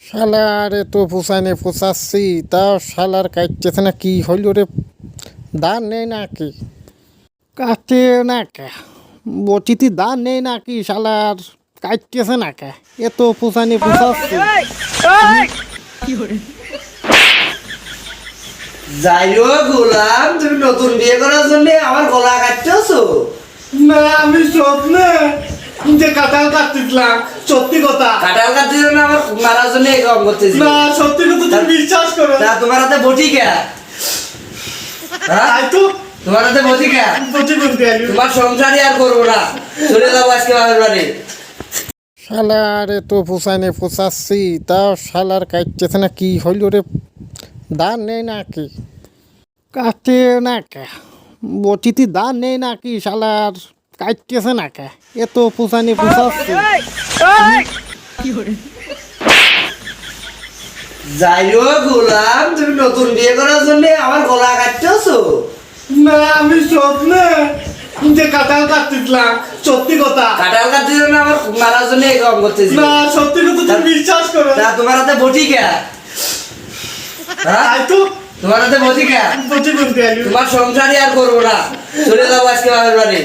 শালারে তো পোষায়নি পোষাচ্ছি তাও শালার কাটতেছে না, কি হইল রে? দান নেই নাকি? কাটে না কে? বটিতে দান নেই নাকি? শালার কাটতেছে না কে? এ তো পোষায়নি পোষাচ্ছি। যাই হোক গোলাম, তুমি নতুন বিয়ে করার জন্য আমার গলা কাটতেছো? না আমি স্বপ্নে যে কাঁঠাল কাটতেছিলাম, সত্যি কথা। কাটাল কাটতে না আমার মারার জন্য এই কাম করতেছি। না সত্যি কথা, তুমি বিশ্বাস করো। তা তোমার হাতে বটি কে? হ্যাঁ? তাই তো তোমার হাতে বটি কে? বলতে বলতে আলি। তোমার সংসারই আর করবো না, চলে যাবো আজকে বাবার বাড়ি। শালারে তো পোষায়নি পোষাচ্ছি তাও শালার কাটতেছে না, কি হইল রে? দান নেই নাকি? কাটে না কে? বটিতে দান নেই নাকি? শালার কাটতেছে না কে? এ তো পোষায়নি পোষাচ্ছি। যাই হোক গোলাম, তুমি নতুন বিয়ে করার জন্য আমার গলা কাটতেছো? না আমি স্বপ্নে যে কাঁঠাল কাটতেছিলাম, সত্যি কথা। কাটাল কাটতে না আমার মারার জন্য এই কাম করতেছি। না সত্যি কথা, তুমি বিশ্বাস করো। তা তোমার হাতে বটি কে? হ্যাঁ? তাই তো তোমার হাতে বটি কে? বলতে বলতে আলি। তোমার সংসারই আর করবো না, চলে যাবো আজকে বাবার বাড়ি।